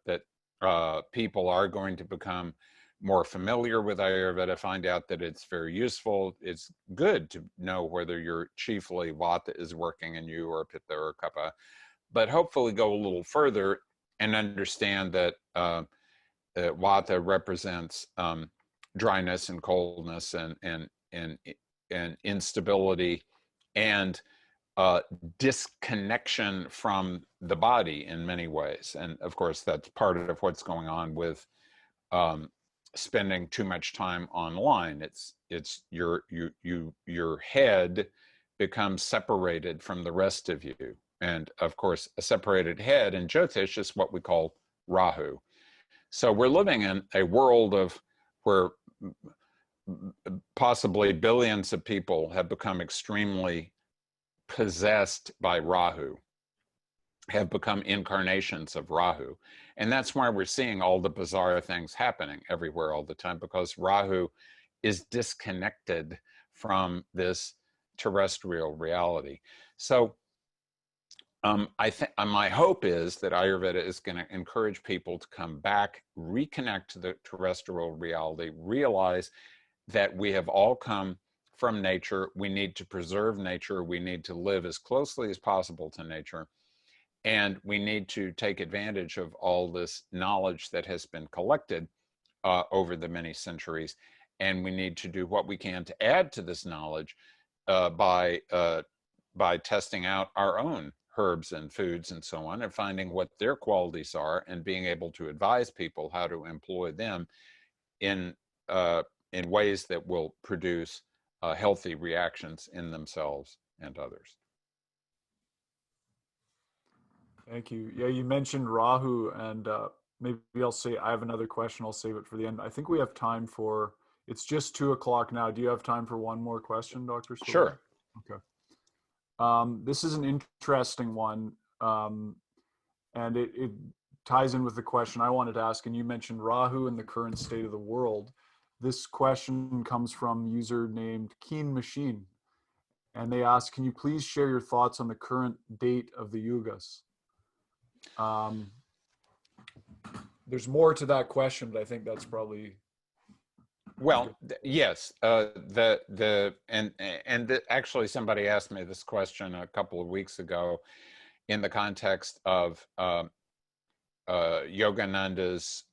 people are going to become more familiar with Ayurveda, find out that it's very useful. It's good to know whether your chiefly Vata is working in you, or Pitta or Kapha, but hopefully go a little further and understand that Vata represents dryness and coldness and instability and disconnection from the body in many ways. And of course, that's part of what's going on with spending too much time online. It's your head becomes separated from the rest of you. And of course, a separated head in Jyotish is what we call Rahu. So we're living in a world of where possibly billions of people have become extremely possessed by Rahu, have become incarnations of Rahu. And that's why we're seeing all the bizarre things happening everywhere all the time, because Rahu is disconnected from this terrestrial reality. So I think my hope is that Ayurveda is going to encourage people to come back, reconnect to the terrestrial reality, realize that we have all come from nature. We need to preserve nature. We need to live as closely as possible to nature. And we need to take advantage of all this knowledge that has been collected over the many centuries. And we need to do what we can to add to this knowledge by testing out our own herbs and foods and so on, and finding what their qualities are, and being able to advise people how to employ them in ways that will produce healthy reactions in themselves and others. Thank you. Yeah, you mentioned Rahu, and maybe I'll say, I have another question. I'll save it for the end. I think we have time for, it's just 2:00 now. Do you have time for one more question, Dr. Svoboda? Sure. Okay. This is an interesting one, and it ties in with the question I wanted to ask. And you mentioned Rahu and the current state of the world. This question comes from a user named Keen Machine, and they ask, can you please share your thoughts on the current date of the Yugas? There's more to that question, but I think that's probably... Well, yes. Actually, somebody asked me this question a couple of weeks ago in the context of Yogananda's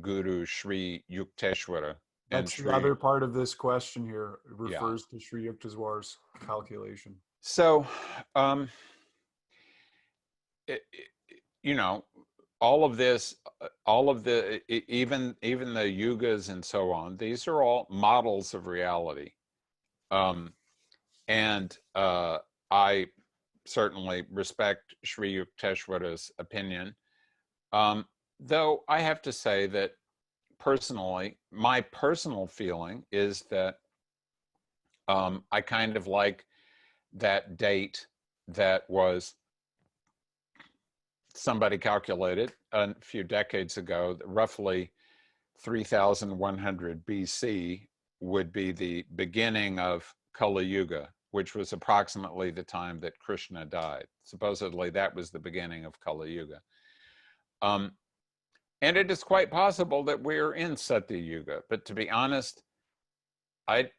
guru, Sri Yukteswara. That's the other part of this question here. It refers to Sri Yukteswar's calculation. So, you know, all of the even the yugas and so on, these are all models of reality. And I certainly respect Sri Yukteswara's opinion. Though I have to say that personally, my personal feeling is that I kind of like that date that was somebody calculated a few decades ago, that roughly 3100 BC would be the beginning of Kali Yuga, which was approximately the time that Krishna died. Supposedly that was the beginning of Kali Yuga. And it is quite possible that we're in Satya Yuga, but to be honest, at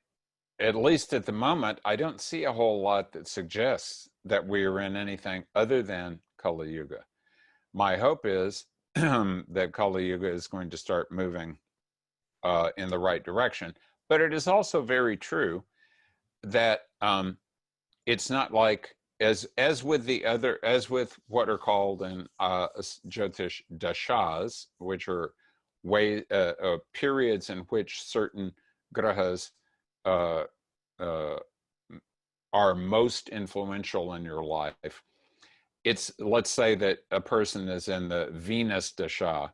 least at the moment, I don't see a whole lot that suggests that we're in anything other than Kali Yuga. My hope is that Kali Yuga is going to start moving in the right direction. But it is also very true that it's not like, as with what are called in Jyotish dashas, which are periods in which certain grahas are most influential in your life. It's, let's say that a person is in the Venus dasha.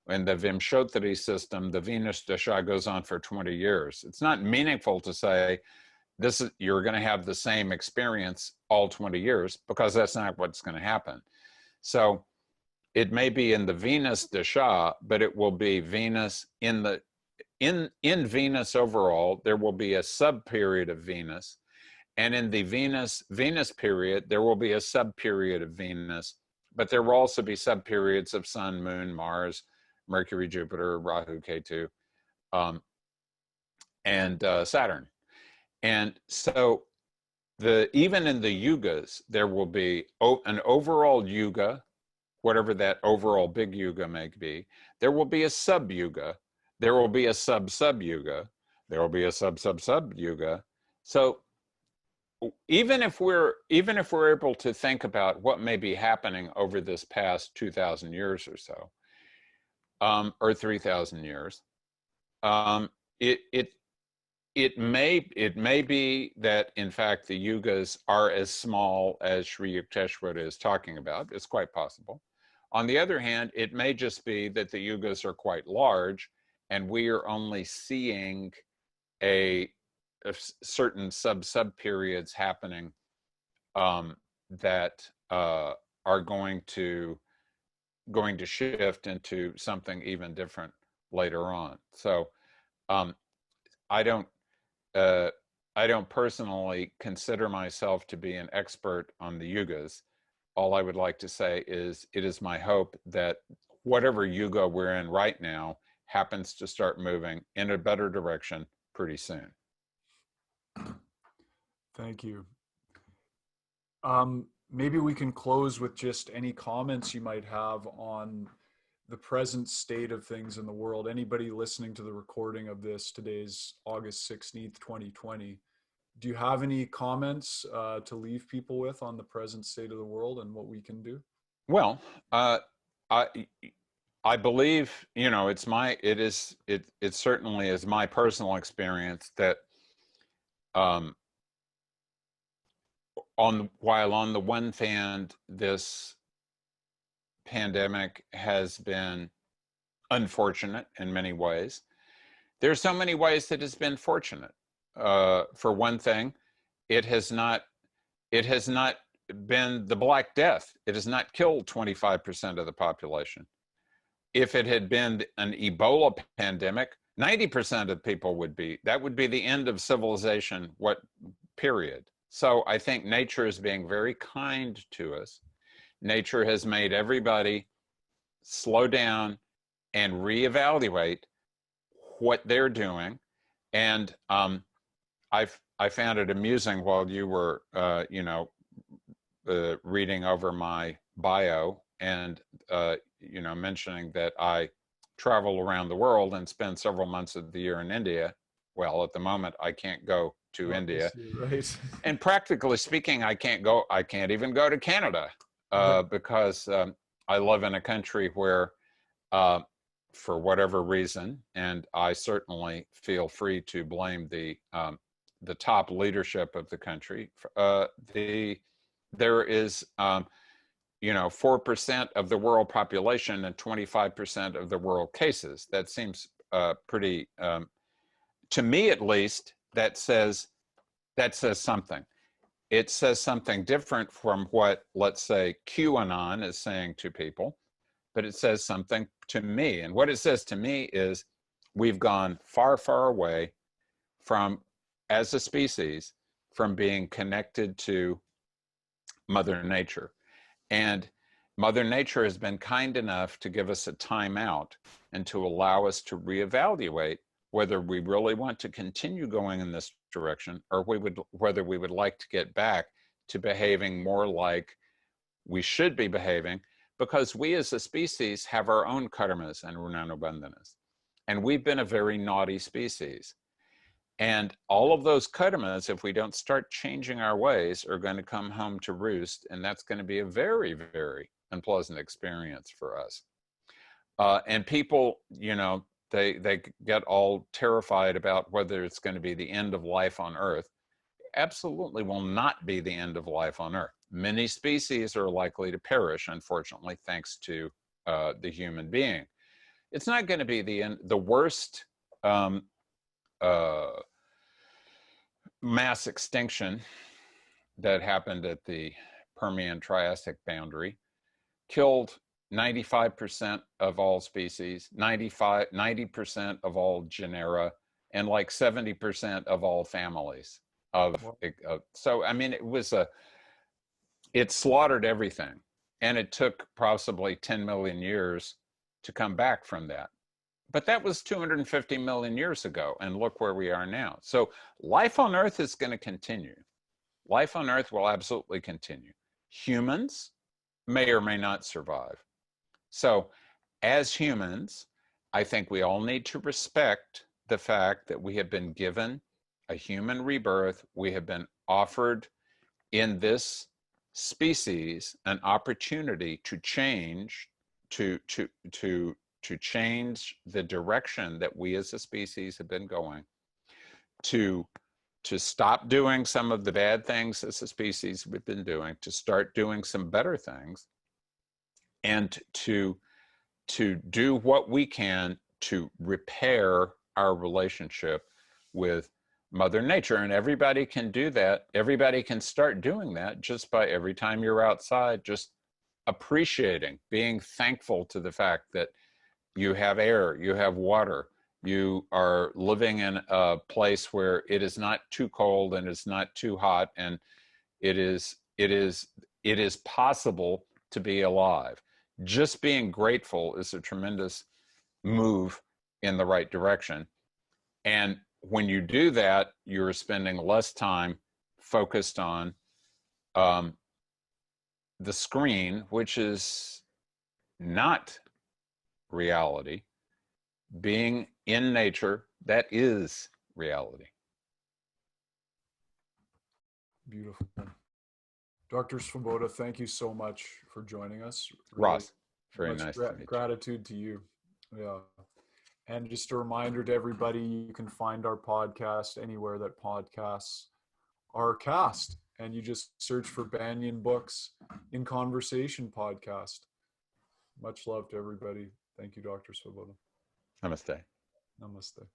In the Vimshottari system, the Venus dasha goes on for 20 years. It's not meaningful to say you're going to have the same experience all 20 years, because that's not what's going to happen. So it may be in the Venus dasha, but it will be Venus in Venus overall. There will be a sub period of Venus. And in the Venus period, there will be a sub-period of Venus, but there will also be sub-periods of Sun, Moon, Mars, Mercury, Jupiter, Rahu, Ketu, and Saturn. And so even in the yugas, there will be an overall yuga, whatever that overall big yuga may be. There will be a sub-yuga. There will be a sub-sub-yuga. There will be a sub-sub-sub-yuga. So even if we're able to think about what may be happening over this past 2,000 years or so, or 3,000 years, it may be that in fact the yugas are as small as Sri Yukteswara is talking about. It's quite possible. On the other hand, it may just be that the yugas are quite large and we are only seeing a certain sub periods happening that are going to shift into something even different later on. So I don't personally consider myself to be an expert on the yugas. All I would like to say is it is my hope that whatever yuga we're in right now happens to start moving in a better direction pretty soon. Thank you. Maybe we can close with just any comments you might have on the present state of things in the world. Anybody listening to the recording of this, today's August 16th, 2020, do you have any comments to leave people with on the present state of the world and what we can do? Well, I believe, you know, it certainly is my personal experience that while on the one hand, this pandemic has been unfortunate in many ways, there's so many ways that it's been fortunate. For one thing, it has not been the Black Death. It has not killed 25% of the population. If it had been an Ebola pandemic, 90% of people that would be the end of civilization, period. So I think nature is being very kind to us. Nature has made everybody slow down and reevaluate what they're doing. And I found it amusing while you were, reading over my bio and, mentioning that I travel around the world and spend several months of the year in India. Well, at the moment, I can't go to India. Right. And practically speaking, I can't even go to Canada because I live in a country where, for whatever reason, and I certainly feel free to blame the top leadership of the country, there is 4% of the world population and 25% of the world cases. That seems pretty, to me at least, that says something. It says something different from what, let's say, QAnon is saying to people, but it says something to me. And what it says to me is we've gone far, far away from, as a species, from being connected to Mother Nature. And Mother Nature has been kind enough to give us a timeout and to allow us to reevaluate whether we really want to continue going in this direction or whether we would like to get back to behaving more like we should be behaving, because we as a species have our own karmas and runanubandhanas. And we've been a very naughty species. And all of those karmas, if we don't start changing our ways, are going to come home to roost. And that's going to be a very, very unpleasant experience for us. And people, they get all terrified about whether it's going to be the end of life on Earth. Absolutely will not be the end of life on Earth. Many species are likely to perish, unfortunately, thanks to the human being. It's not going to be the worst mass extinction that happened at the Permian-Triassic boundary killed 95% of all species, 90% of all genera, and like 70% of all families. So, I mean, it slaughtered everything. And it took possibly 10 million years to come back from that. But that was 250 million years ago, and look where we are now. So life on Earth is going to continue. Life on Earth will absolutely continue. Humans may or may not survive. So as humans, I think we all need to respect the fact that we have been given a human rebirth. We have been offered in this species an opportunity to change, to change the direction that we as a species have been going, to stop doing some of the bad things as a species we've been doing, to start doing some better things. and to do what we can to repair our relationship with Mother Nature. And everybody can do that. Everybody can start doing that just by every time you're outside, just appreciating, being thankful to the fact that you have air, you have water, you are living in a place where it is not too cold and it's not too hot, and it is possible to be alive. Just being grateful is a tremendous move in the right direction. And when you do that, you're spending less time focused on the screen, which is not reality. Being in nature, that is reality. Beautiful. Dr. Svoboda, thank you so much for joining us. Really Ross, very nice to meet you. Gratitude to you. Yeah. And just a reminder to everybody, you can find our podcast anywhere that podcasts are cast. And you just search for Banyen Books in Conversation podcast. Much love to everybody. Thank you, Dr. Svoboda. Namaste. Namaste.